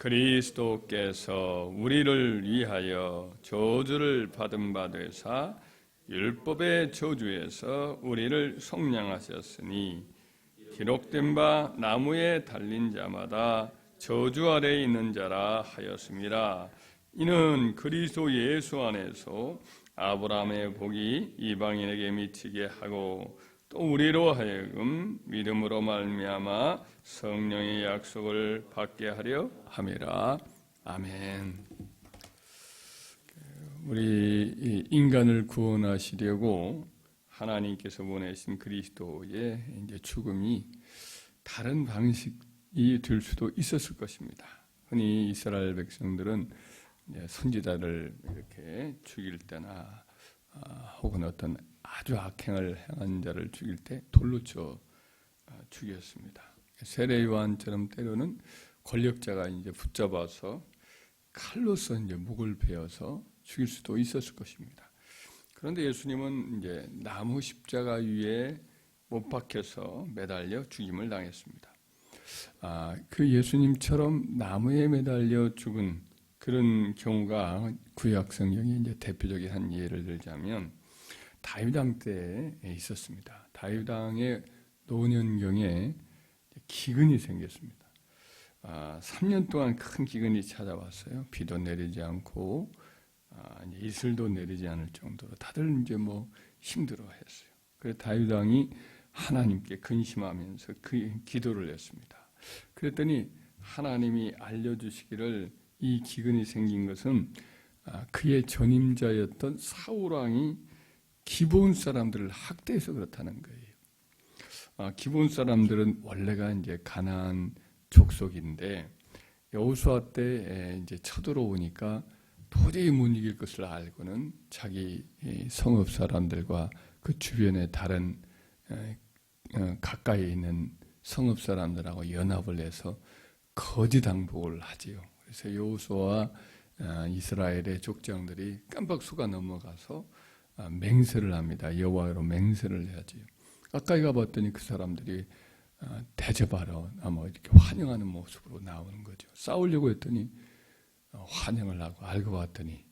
그리스도께서 우리를 위하여 저주를 받은 바 되사 율법의 저주에서 우리를 속량하셨으니 기록된 바 나무에 달린 자마다 저주 아래에 있는 자라 하였습니다. 이는 그리스도 예수 안에서 아브라함의 복이 이방인에게 미치게 하고 또 우리로 하여금 믿음으로 말미암아 성령의 약속을 받게 하려 함이라. 아멘. 우리 인간을 구원하시려고 하나님께서 보내신 그리스도의 이제 죽음이 다른 방식이 될 수도 있었을 것입니다. 흔히 이스라엘 백성들은 선지자를 이렇게 죽일 때나 혹은 어떤 아주 악행을 행한 자를 죽일 때 돌로 쳐 죽였습니다. 세례 요한처럼 때로는 권력자가 이제 붙잡아서 칼로서 이제 목을 베어서 죽일 수도 있었을 것입니다. 그런데 예수님은 이제 나무 십자가 위에 못 박혀서 매달려 죽임을 당했습니다. 그 예수님처럼 나무에 매달려 죽은 그런 경우가 구약 성경에 이제 대표적인 한 예를 들자면 다윗 왕 때에 있었습니다. 다윗 왕의 노년경에 기근이 생겼습니다. 3년 동안 큰 기근이 찾아왔어요. 비도 내리지 않고 이슬도 내리지 않을 정도로 다들 이제 힘들어했어요. 그래서 다윗 왕이 하나님께 근심하면서 그 기도를 했습니다. 그랬더니 하나님이 알려주시기를 이 기근이 생긴 것은 그의 전임자였던 사울 왕이 기브온 사람들을 학대해서 그렇다는 거예요. 기브온 사람들은 원래가 이제 가나안 족속인데 여호수아 때 이제 쳐들어오니까 도저히 못 이길 것을 알고는 자기 성읍 사람들과 그 주변의 다른 가까이 있는 성읍 사람들하고 연합을 해서 거짓 항복을 하지요. 그래서 여호수아와 이스라엘의 족장들이 깜박 속아 넘어가서 맹세를 합니다. 여호와로 맹세를 하지요. 가까이 가봤더니 그 사람들이 대접하러 이렇게 환영하는 모습으로 나오는 거죠. 싸우려고 했더니 환영을 하고 알고 봤더니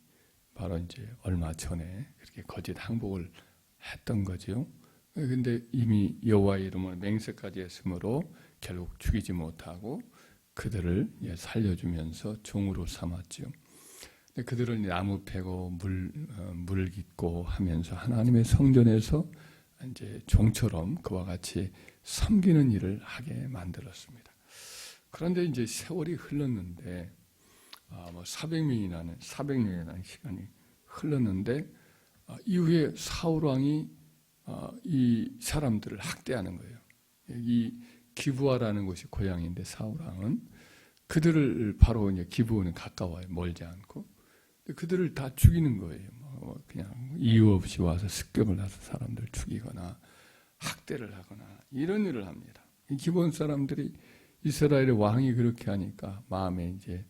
바로 이제 얼마 전에 그렇게 거짓 항복을 했던 거죠. 근데 이미 여호와의 이름으로 맹세까지 했으므로 결국 죽이지 못하고 그들을 살려주면서 종으로 삼았죠. 그들을 나무 패고 물 깃고 하면서 하나님의 성전에서 이제 종처럼 그와 같이 섬기는 일을 하게 만들었습니다. 그런데 이제 세월이 흘렀는데 400년이라는 시간이 흘렀는데 이후에 사울 왕이 이 사람들을 학대하는 거예요. 이 기브아라는 곳이 고향인데 사울 왕은 그들을 바로 이제 기브온은 가까워요. 멀지 않고 그들을 다 죽이는 거예요. 그냥 이유 없이 와서 습격을 해서 사람들 죽이거나 학대를 하거나 이런 일을 합니다. 이 기브온 사람들이 이스라엘의 왕이 그렇게 하니까 마음에 이제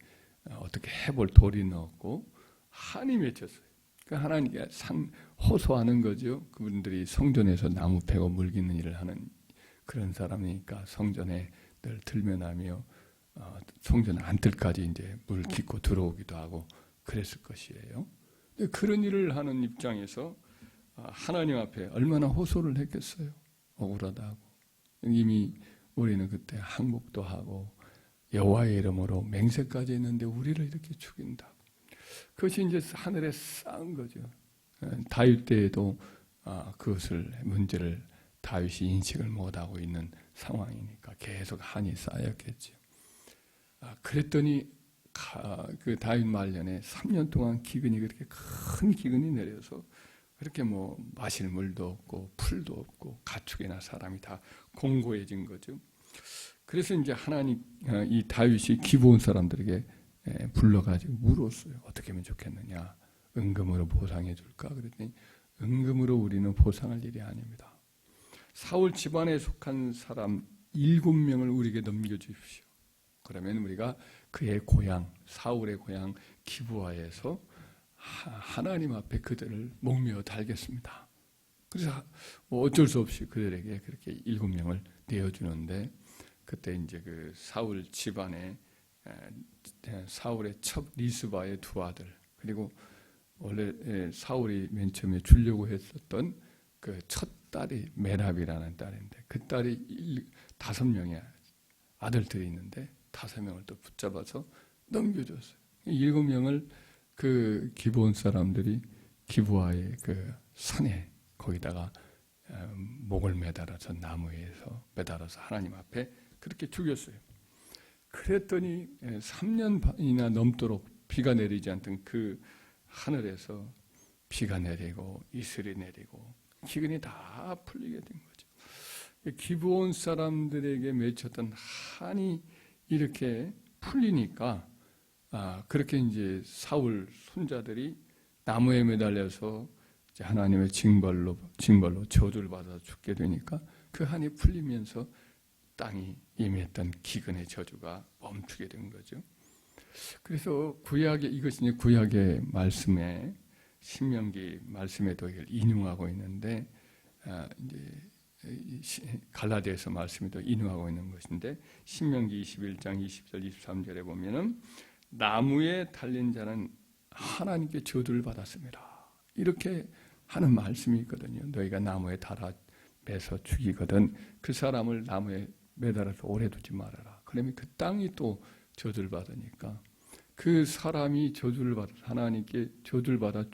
어떻게 해볼 도리는 없고 한이 맺혔어요. 그러니까 하나님께 호소하는 거죠. 그분들이 성전에서 나무 패고 물 깃는 일을 하는 그런 사람이니까 성전에 늘 들면하며 성전 안뜰까지 이제 물 깃고 들어오기도 하고 그랬을 것이에요. 그런 일을 하는 입장에서 하나님 앞에 얼마나 호소를 했겠어요. 억울하다고. 이미 우리는 그때 항복도 하고 여호와의 이름으로 맹세까지 했는데 우리를 이렇게 죽인다. 그것이 이제 하늘에 쌓은 거죠. 다윗 때에도 그것을 문제를 다윗이 인식을 못하고 있는 상황이니까 계속 한이 쌓였겠죠. 그랬더니 그 다윗 말년에 3년 동안 기근이 그렇게 큰 기근이 내려서 그렇게 마실 물도 없고 풀도 없고 가축이나 사람이 다 공고해진 거죠. 그래서 이제 하나님 이 다윗이 기브온 사람들에게 불러가지고 물었어요. 어떻게 하면 좋겠느냐? 은금으로 보상해 줄까? 그랬더니 은금으로 우리는 보상할 일이 아닙니다. 사울 집안에 속한 사람 7명을 우리에게 넘겨주십시오. 그러면 우리가 그의 고향, 사울의 고향 기브아에서 하나님 앞에 그들을 목매어 달겠습니다. 그래서 어쩔 수 없이 그들에게 그렇게 7명을 내어주는데 그때 이제 그 사울 집안에 사울의 첩 리스바의 두 아들, 그리고 원래 사울이 맨 처음에 주려고 했었던 그 첫 딸이 메랍이라는 딸인데, 그 딸이 5명의 아들들이 있는데 5명을 또 붙잡아서 넘겨줬어요. 7명을 그 기브온 사람들이 기브아의 그 산에 거기다가 목을 매달아서, 나무에서 매달아서 하나님 앞에 그렇게 죽였어요. 그랬더니 3년 반이나 넘도록 비가 내리지 않던 그 하늘에서 비가 내리고 이슬이 내리고 기근이 다 풀리게 된 거죠. 기브온 사람들에게 맺혔던 한이 이렇게 풀리니까 그렇게 이제 사울 손자들이 나무에 매달려서 이제 하나님의 징벌로 저주를 받아 죽게 되니까 그 한이 풀리면서 땅이 임했던 기근의 저주가 멈추게 된 거죠. 그래서 이것이 이제 구약의 말씀에, 신명기 말씀에도 이걸 인용하고 있는데, 이제 갈라디아서 말씀에도 인용하고 있는 것인데, 신명기 21장 20절 23절에 보면은 나무에 달린 자는 하나님께 저주를 받았습니다. 이렇게 하는 말씀이 있거든요. 너희가 나무에 달아 매서 죽이거든 그 사람을 나무에 매달아서 오래 두지 말아라. 그러면 그 땅이 또 저주를 받으니까 그 사람이 저주를 받아 하나님께 저주를 받아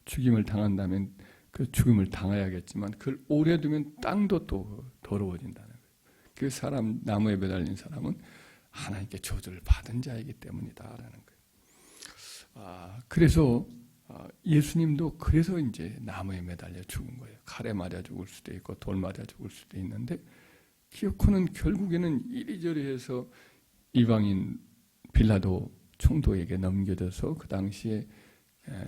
죽임을 당한다면 그 죽임을 당해야겠지만 그걸 오래 두면 땅도 또 더러워진다는 거예요. 그 사람, 나무에 매달린 사람은 하나님께 저주를 받은 자이기 때문이다라는 거예요. 그래서 예수님도 그래서 이제 나무에 매달려 죽은 거예요. 칼에 맞아 죽을 수도 있고 돌 맞아 죽을 수도 있는데, 기어코는 결국에는 이리저리 해서 이방인 빌라도 총독에게 넘겨져서 그 당시에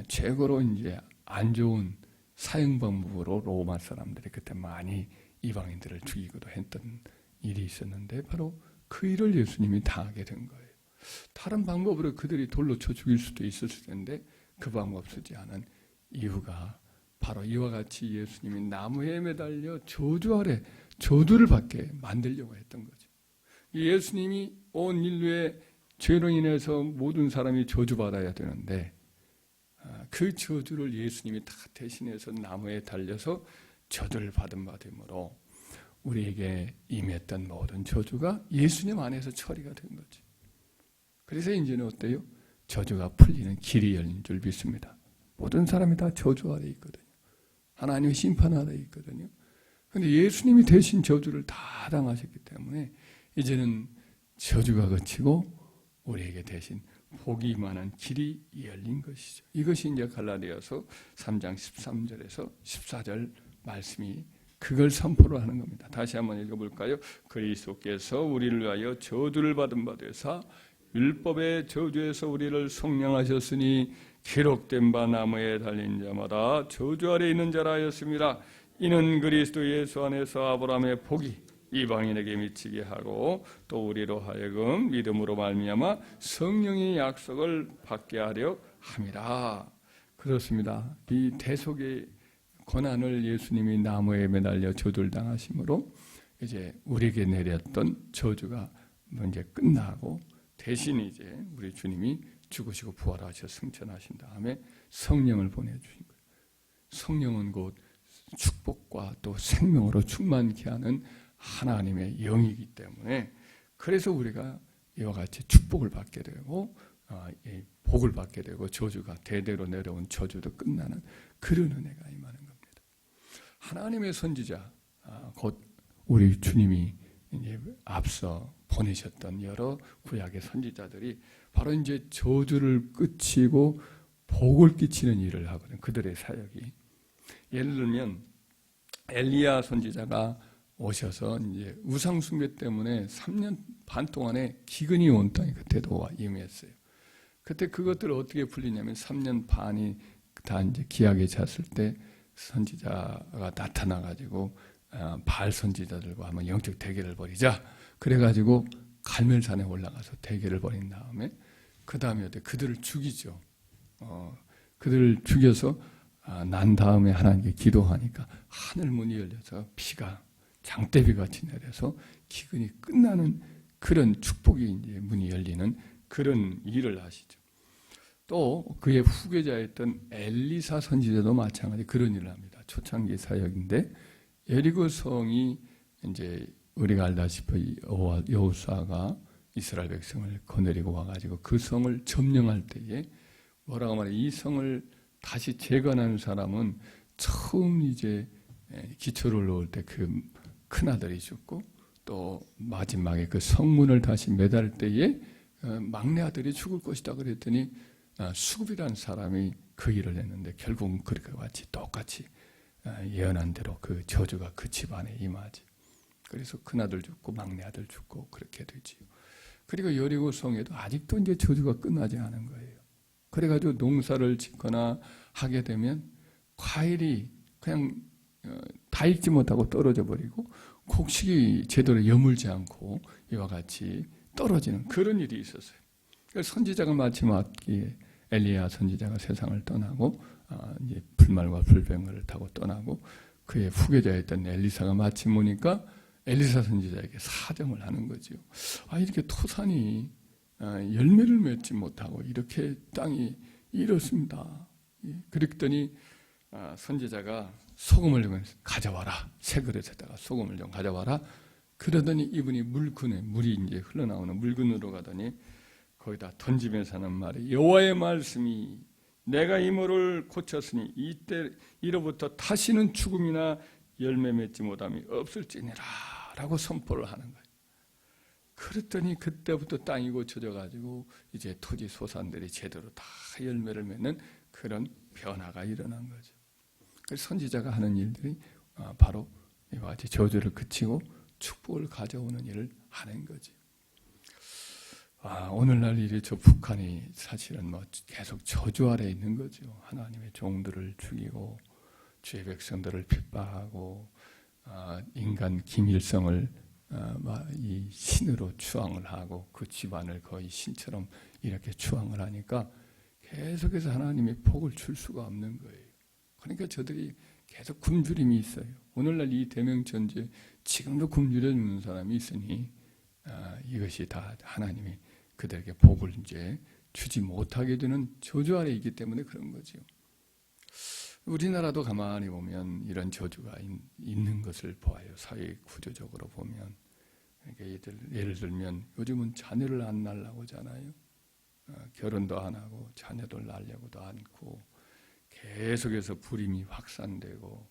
최고로 이제 안 좋은 사형 방법으로 로마 사람들이 그때 많이 이방인들을 죽이기도 했던 일이 있었는데, 바로 그 일을 예수님이 당하게 된 거예요. 다른 방법으로 그들이 돌로 쳐 죽일 수도 있었을 텐데 그 방법 쓰지 않은 이유가 바로 이와 같이 예수님이 나무에 매달려 저주 아래 저주를 받게 만들려고 했던 거죠. 예수님이 온 인류의 죄로 인해서 모든 사람이 저주받아야 되는데, 그 저주를 예수님이 다 대신해서 나무에 달려서 저주를 받은 바 되므로 우리에게 임했던 모든 저주가 예수님 안에서 처리가 된 거죠. 그래서 이제는 어때요? 저주가 풀리는 길이 열린 줄 믿습니다. 모든 사람이 다 저주 아래 있거든요. 하나님의 심판 아래 있거든요. 그런데 예수님이 대신 저주를 다 당하셨기 때문에 이제는 저주가 그치고 우리에게 대신 복이 임하는 길이 열린 것이죠. 이것이 이제 갈라디아서 3장 13절에서 14절 말씀이 그걸 선포를 하는 겁니다. 다시 한번 읽어볼까요? 그리스도께서 우리를 위하여 저주를 받은 바 되사 율법의 저주에서 우리를 속량하셨으니 기록된 바 나무에 달린 자마다 저주 아래 있는 자라 하였습니다. 이는 그리스도 예수 안에서 아브라함의 복이 이방인에게 미치게 하고 또 우리로 하여금 믿음으로 말미암아 성령의 약속을 받게 하려 함이라. 그렇습니다. 이 대속의 고난을 예수님이 나무에 매달려 저주를 당하심으로 이제 우리에게 내렸던 저주가 이제 끝나고 대신 이제 우리 주님이 죽으시고 부활하셔 승천하신 다음에 성령을 보내주신 거예요. 성령은 곧 축복과 또 생명으로 충만케 하는 하나님의 영이기 때문에, 그래서 우리가 이와 같이 축복을 받게 되고 복을 받게 되고 저주가 대대로 내려온 저주도 끝나는 그런 은혜가 임하는 겁니다. 하나님의 선지자 곧 우리 주님이 이제 앞서 보내셨던 여러 구약의 선지자들이 바로 이제 저주를 끝이고 복을 끼치는 일을 하거든요. 그들의 사역이. 예를 들면 엘리야 선지자가 오셔서 이제 우상 숭배 때문에 3년 반 동안에 기근이 온 땅에 그때도 임했어요. 그때 그것들을 어떻게 풀리냐면 3년 반이 다 이제 기약에 찼을 때 선지자가 나타나가지고 바알 선지자들과 한번 영적 대결을 벌이자. 그래가지고 갈멜산에 올라가서 대결을 벌인 다음에 그 다음에 그들을 죽이죠. 그들을 죽여서 난 다음에 하나님께 기도하니까 하늘 문이 열려서 비가 장대비같이 내려서 기근이 끝나는 그런 축복이 이제 문이 열리는 그런 일을 하시죠. 또 그의 후계자였던 엘리사 선지자도 마찬가지 그런 일을 합니다. 초창기 사역인데 여리고 성이 이제 우리가 알다시피 여호수아가 이스라엘 백성을 거느리고 와가지고 그 성을 점령할 때에 뭐라고 말해? 이 성을 다시 재건하는 사람은 처음 이제 기초를 놓을 때 그 큰아들이 죽고 또 마지막에 그 성문을 다시 매달 때에 막내 아들이 죽을 것이다 그랬더니 수굽이라는 사람이 그 일을 했는데 결국은 그렇게 똑같이 예언한 대로 그 저주가 그 집안에 임하지. 그래서 큰아들 죽고 막내 아들 죽고 그렇게 되지요. 그리고 여리고 성에도 아직도 이제 저주가 끝나지 않은 거예요. 그래가지고 농사를 짓거나 하게 되면 과일이 그냥 다 익지 못하고 떨어져 버리고 곡식이 제대로 여물지 않고 이와 같이 떨어지는 그런 일이 있었어요. 그래서 선지자가 마침 왔기에 엘리야 선지자가 세상을 떠나고 이제 불말과 불병을 타고 떠나고 그의 후계자였던 엘리사가 마침 오니까 엘리사 선지자에게 사정을 하는 거죠. 이렇게 토산이 열매를 맺지 못하고 이렇게 땅이 이렇습니다. 그랬더니 선지자가 소금을 좀 가져와라. 새 그릇에다가 소금을 좀 가져와라. 그러더니 이분이 물이 이제 흘러나오는 물근으로 가더니 거기다 던지면서 하는 말이 여호와의 말씀이 내가 이 물을 고쳤으니 이로부터 다시는 죽음이나 열매 맺지 못함이 없을지니라 라고 선포를 하는 거예요. 그랬더니 그때부터 땅이 고쳐져 가지고 이제 토지 소산들이 제대로 다 열매를 맺는 그런 변화가 일어난 거죠. 그래서 선지자가 하는 일들이 바로 이와 같이 저주를 그치고 축복을 가져오는 일을 하는 거지. 오늘날 일이 저 북한이 사실은 계속 저주 아래 있는 거죠. 하나님의 종들을 죽이고 주의 백성들을 핍박하고 인간 김일성을 이 신으로 추앙을 하고 그 집안을 거의 신처럼 이렇게 추앙을 하니까 계속해서 하나님의 복을 줄 수가 없는 거예요. 그러니까 저들이 계속 굶주림이 있어요. 오늘날 이 대명천지에 지금도 굶주려 죽는 사람이 있으니 이것이 다 하나님이 그들에게 복을 이제 주지 못하게 되는 저주 아래 있기 때문에 그런 거죠. 우리나라도 가만히 보면 이런 저주가 있는 것을 보아요. 사회 구조적으로 보면. 그러니까 예를 들면 요즘은 자녀를 안 낳으려고 하잖아요. 결혼도 안 하고 자녀를 낳으려고도 않고 계속해서 불임이 확산되고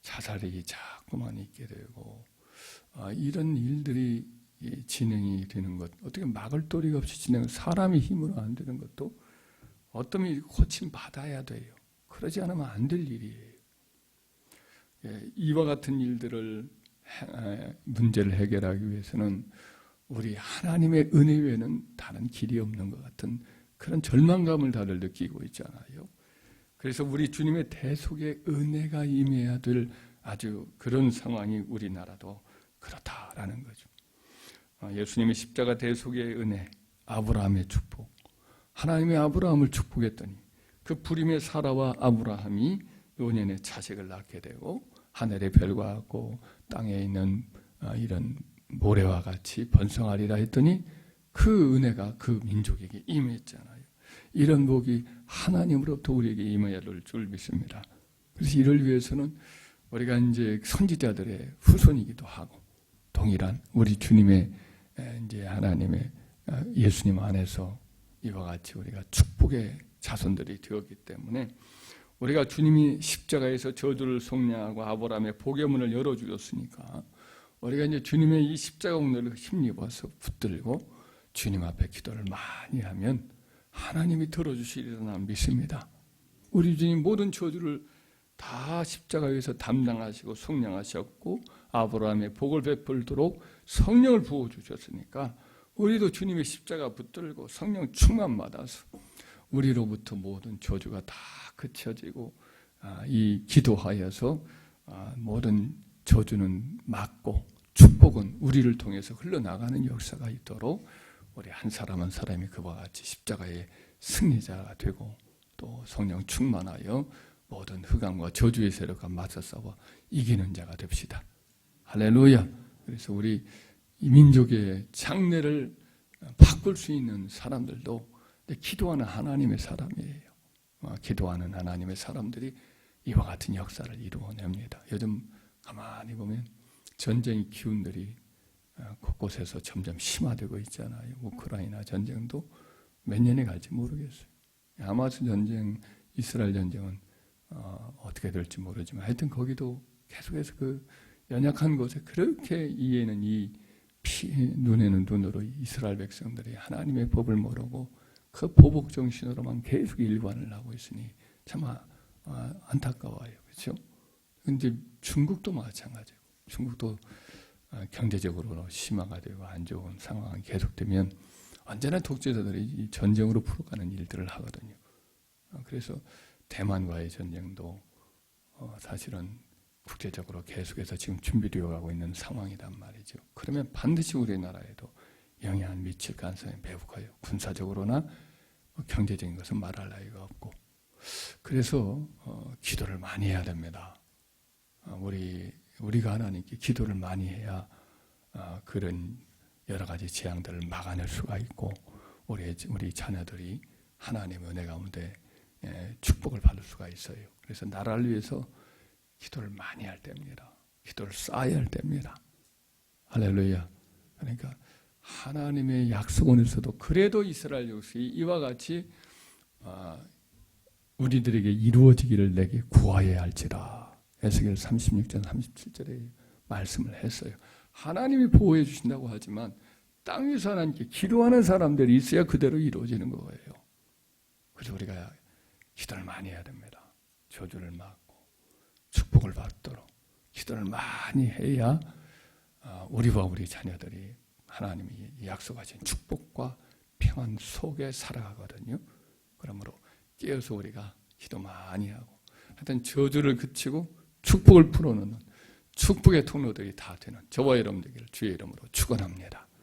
자살이 자꾸만 있게 되고 이런 일들이 진행이 되는 것, 어떻게 막을 도리가 없이 진행은 사람의 힘으로 안 되는 것도 어떤 고침 받아야 돼요. 그러지 않으면 안 될 일이에요. 이와 같은 일들을 문제를 해결하기 위해서는 우리 하나님의 은혜 외에는 다른 길이 없는 것 같은 그런 절망감을 다들 느끼고 있잖아요. 그래서 우리 주님의 대속의 은혜가 임해야 될 아주 그런 상황이 우리나라도 그렇다라는 거죠. 예수님의 십자가 대속의 은혜, 아브라함의 축복, 하나님의 아브라함을 축복했더니 그 불임의 사라와 아브라함이 노년에 자식을 낳게 되고 하늘의 별과 같고 땅에 있는 이런 모래와 같이 번성하리라 했더니 그 은혜가 그 민족에게 임했잖아요. 이런 복이 하나님으로부터 우리에게 임해야 될 줄 믿습니다. 그래서 이를 위해서는 우리가 이제 선지자들의 후손이기도 하고 동일한 우리 주님의 이제 하나님의 예수님 안에서 이와 같이 우리가 축복의 자손들이 되었기 때문에 우리가 주님이 십자가에서 저주를 속량하고 아브라함의 복의 문을 열어주셨으니까 우리가 이제 주님의 이 십자가 운을 힘입어서 붙들고 주님 앞에 기도를 많이 하면 하나님이 들어주시리라 믿습니다. 우리 주님 모든 저주를 다 십자가에서 담당하시고 속량하셨고 아브라함의 복을 베풀도록 성령을 부어주셨으니까 우리도 주님의 십자가 붙들고 성령 충만 받아서 우리로부터 모든 저주가 다 그쳐지고 이 기도하여서 모든 저주는 막고 축복은 우리를 통해서 흘러나가는 역사가 있도록 우리 한 사람 한 사람이 그와 같이 십자가의 승리자가 되고 또 성령 충만하여 모든 흑암과 저주의 세력과 맞서 싸워 이기는 자가 됩시다. 할렐루야. 그래서 우리 이 민족의 장래를 바꿀 수 있는 사람들도 기도하는 하나님의 사람이에요. 기도하는 하나님의 사람들이 이와 같은 역사를 이루어냅니다. 요즘 가만히 보면 전쟁의 기운들이 곳곳에서 점점 심화되고 있잖아요. 우크라이나 전쟁도 몇 년이 갈지 모르겠어요. 하마스 전쟁, 이스라엘 전쟁은 어떻게 될지 모르지만 하여튼 거기도 계속해서 그 연약한 곳에 그렇게 이에는 눈에는 눈으로 이스라엘 백성들이 하나님의 법을 모르고 그 보복 정신으로만 계속 일관을 하고 있으니 참 안타까워요. 그렇죠? 근데 중국도 마찬가지고, 중국도 경제적으로 심화가 되고 안 좋은 상황이 계속되면 언제나 독재자들이 전쟁으로 풀어가는 일들을 하거든요. 그래서 대만과의 전쟁도 사실은 국제적으로 계속해서 지금 준비되어 가고 있는 상황이란 말이죠. 그러면 반드시 우리나라에도 영향을 미칠 가능성이 매우 커요. 군사적으로나 경제적인 것은 말할 나위가 없고. 그래서 기도를 많이 해야 됩니다. 우리가 하나님께 기도를 많이 해야 그런 여러 가지 재앙들을 막아낼 수가 있고 우리 자녀들이 하나님의 은혜 가운데 축복을 받을 수가 있어요. 그래서 나라를 위해서 기도를 많이 할 때입니다. 기도를 쌓아야 할 때입니다. 할렐루야. 그러니까 하나님의 약속원에서도 그래도 이스라엘 역시 이와 같이 우리들에게 이루어지기를 내게 구하여야 할지라. 에스겔 36장 37절에 말씀을 했어요. 하나님이 보호해 주신다고 하지만 땅 위에서 하나님께 기도하는 사람들이 있어야 그대로 이루어지는 거예요. 그래서 우리가 기도를 많이 해야 됩니다. 저주를 막고 축복을 받도록 기도를 많이 해야 우리와 우리 자녀들이 하나님이 약속하신 축복과 평안 속에 살아가거든요. 그러므로 깨어서 우리가 기도 많이 하고 하여튼 저주를 그치고 축복을 풀어놓는 축복의 통로들이 다 되는 저와 여러분 되기를 주의 이름으로 축원합니다.